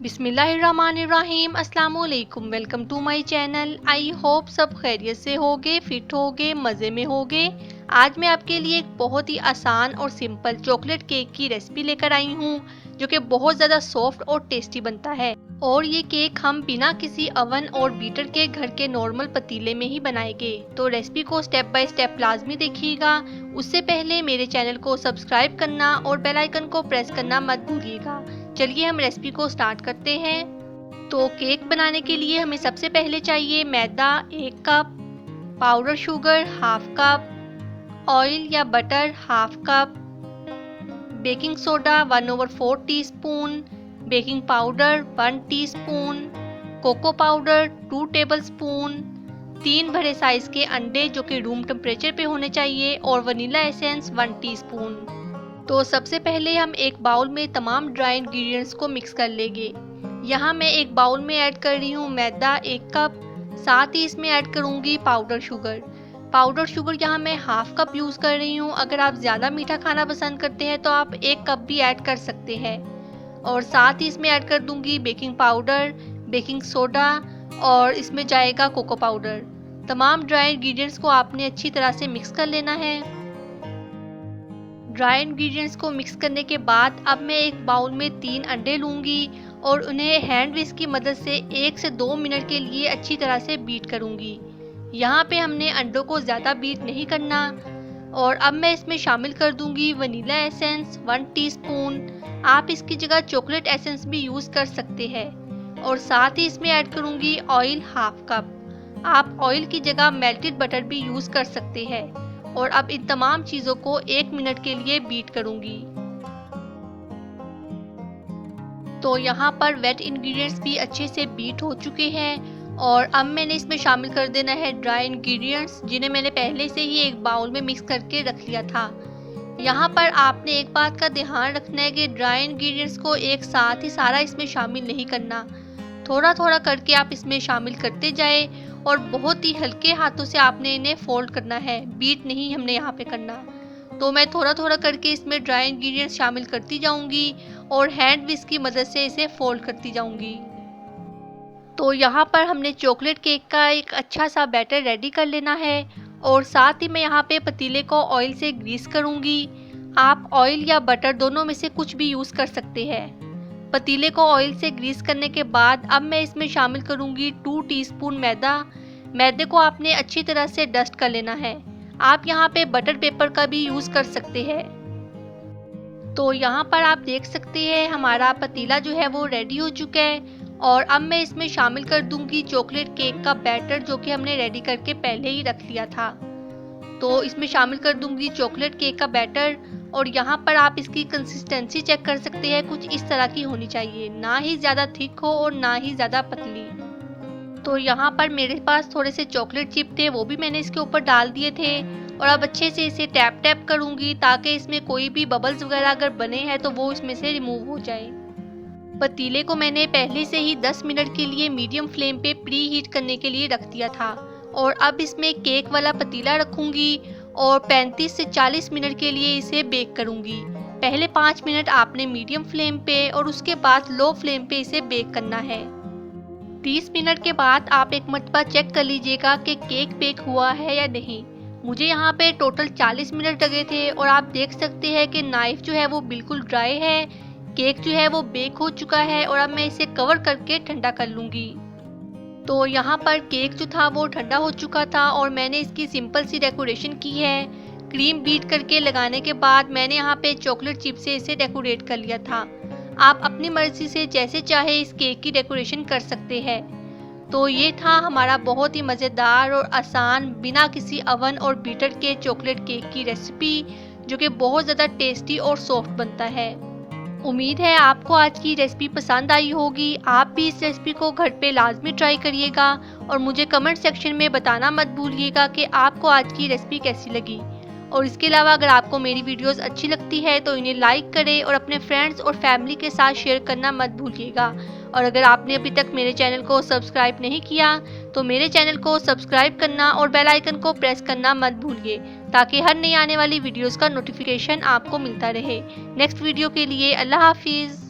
बिस्मिल्लाहिर्रहमानिर्रहीम अस्सलाम वालेकुम। Welcome to my channel. I hope सब खैरियत से होगे, फिट होगे, मज़े में होगे। आज मैं आपके लिए एक बहुत ही आसान और सिंपल चॉकलेट केक की रेसिपी लेकर आई हूँ, जो कि बहुत ज़्यादा सॉफ्ट और टेस्टी बनता है। और ये केक हम बिना किसी अवन और बीटर के घर के नॉर्मल पतीले में ही बनाएंगे। तो रेसिपी को स्टेप बाय स्टेप लाजमी देखिएगा। उससे पहले मेरे चैनल को सब्सक्राइब करना और बेल आइकन को प्रेस करना मत भूलिएगा। चलिए हम रेसिपी को स्टार्ट करते हैं। तो केक बनाने के लिए हमें सबसे पहले चाहिए मैदा 1 cup, powder sugar half cup, oil या butter half cup, baking soda 1/4 teaspoon, baking powder 1 teaspoon, cocoa powder 2 tablespoon, 3 बड़े साइज के अंडे जो कि रूम टेम्परेचर पे होने चाहिए और वनीला एसेंस 1 टीस्पून। तो सबसे पहले हम एक बाउल में तमाम ड्राई इंग्रेडिएंट्स को मिक्स कर लेंगे। यहाँ मैं एक बाउल में ऐड कर रही हूँ मैदा 1 कप, साथ ही इसमें ऐड करूँगी पाउडर शुगर। पाउडर शुगर यहाँ मैं हाफ कप यूज़ कर रही हूँ। अगर आप ज़्यादा मीठा खाना पसंद करते हैं तो आप 1 कप भी ऐड कर सकते हैं। और साथ ही इसमें ऐड कर दूँगी बेकिंग पाउडर, बेकिंग सोडा और इसमें जाएगा कोको पाउडर। तमाम ड्राई इंग्रेडिएंट्स को आपने अच्छी तरह से मिक्स कर लेना है। ड्राई इंग्रेडिएंट्स को मिक्स करने के बाद अब मैं एक बाउल में 3 अंडे लूँगी और उन्हें हैंड विस्क की मदद से 1 से 2 मिनट के लिए अच्छी तरह से बीट करूँगी। यहाँ पे हमने अंडों को ज़्यादा बीट नहीं करना। और अब मैं इसमें शामिल कर दूँगी वनीला एसेंस 1 टीस्पून। आप इसकी जगह चॉकलेट एसेंस भी यूज़ कर सकते हैं। और साथ ही इसमें ऐड करूँगी ऑयल हाफ कप। आप ऑयल की जगह मेल्टेड बटर भी यूज़ कर सकते हैं। और अब इन तमाम चीज़ों को 1 मिनट के लिए बीट करूँगी। तो यहाँ पर वेट इंग्रेडिएंट्स भी अच्छे से बीट हो चुके हैं। और अब मैंने इसमें शामिल कर देना है ड्राई इंग्रेडिएंट्स, जिन्हें मैंने पहले से ही एक बाउल में मिक्स करके रख लिया था। यहाँ पर आपने एक बात का ध्यान रखना है कि ड्राई इंग्रेडिएंट्स को एक साथ ही सारा इसमें शामिल नहीं करना। थोड़ा थोड़ा करके आप इसमें शामिल करते जाए और बहुत ही हल्के हाथों से आपने इन्हें फोल्ड करना है, बीट नहीं हमने यहाँ पे करना। तो मैं थोड़ा थोड़ा करके इसमें ड्राई इंग्रेडिएंट्स शामिल करती जाऊंगी और हैंड विस्क की मदद से इसे फोल्ड करती जाऊंगी। तो यहाँ पर हमने चॉकलेट केक का एक अच्छा सा बैटर रेडी कर लेना है। और साथ ही मैं यहाँ पे पतीले को ऑयल से ग्रीस करूँगी। आप ऑयल या बटर दोनों में से कुछ भी यूज़ कर सकते हैं। पतीले को ऑयल से ग्रीस करने के बाद अब मैं इसमें शामिल करूँगी 2 टीस्पून मैदा। मैदे को आपने अच्छी तरह से डस्ट कर लेना है। आप यहाँ पे बटर पेपर का भी यूज़ कर सकते हैं। तो यहाँ पर आप देख सकते हैं हमारा पतीला जो है वो रेडी हो चुका है। और अब मैं इसमें शामिल कर दूंगी चॉकलेट केक का बैटर, जो कि हमने रेडी करके पहले ही रख लिया था। तो इसमें शामिल कर दूंगी चॉकलेट केक का बैटर। और यहाँ पर आप इसकी कंसिस्टेंसी चेक कर सकते हैं, कुछ इस तरह की होनी चाहिए, ना ही ज़्यादा थिक हो और ना ही ज़्यादा पतली। तो यहाँ पर मेरे पास थोड़े से चॉकलेट चिप थे, वो भी मैंने इसके ऊपर डाल दिए थे। और अब अच्छे से इसे टैप टैप करूँगी ताकि इसमें कोई भी बबल्स वगैरह अगर बने हैं तो वो इसमें से रिमूव हो जाए। पतीले को मैंने पहले से ही 10 मिनट के लिए मीडियम फ्लेम पे प्री हीट करने के लिए रख दिया था। और अब इसमें केक वाला पतीला रखूँगी और 35 से 40 मिनट के लिए इसे बेक करूँगी। पहले 5 मिनट आपने मीडियम फ्लेम पे और उसके बाद लो फ्लेम पे इसे बेक करना है। 30 मिनट के बाद आप एक मरतबा चेक कर लीजिएगा कि केक बेक हुआ है या नहीं। मुझे यहाँ पे टोटल 40 मिनट लगे थे और आप देख सकते हैं कि नाइफ जो है वो बिल्कुल ड्राई है। केक जो है वो बेक हो चुका है और अब मैं इसे कवर करके ठंडा कर लूँगी। तो यहाँ पर केक जो था वो ठंडा हो चुका था और मैंने इसकी सिंपल सी डेकोरेशन की है। क्रीम बीट करके लगाने के बाद मैंने यहाँ पे चॉकलेट चिप से इसे डेकोरेट कर लिया था। आप अपनी मर्जी से जैसे चाहे इस केक की डेकोरेशन कर सकते हैं। तो ये था हमारा बहुत ही मज़ेदार और आसान बिना किसी अवन और बीटर के चॉकलेट केक की रेसिपी, जो कि बहुत ज़्यादा टेस्टी और सॉफ्ट बनता है। उम्मीद है आपको आज की रेसिपी पसंद आई होगी। आप भी इस रेसिपी को घर पे लाजमी ट्राई करिएगा और मुझे कमेंट सेक्शन में बताना मत भूलिएगा कि आपको आज की रेसिपी कैसी लगी। और इसके अलावा अगर आपको मेरी वीडियोस अच्छी लगती है तो इन्हें लाइक करें और अपने फ्रेंड्स और फैमिली के साथ शेयर करना मत भूलिएगा। और अगर आपने अभी तक मेरे चैनल को सब्सक्राइब नहीं किया तो मेरे चैनल को सब्सक्राइब करना और बेल आइकन को प्रेस करना मत भूलिए, ताकि हर नई आने वाली वीडियोस का नोटिफिकेशन आपको मिलता रहे। नेक्स्ट वीडियो के लिए अल्लाह हाफिज़।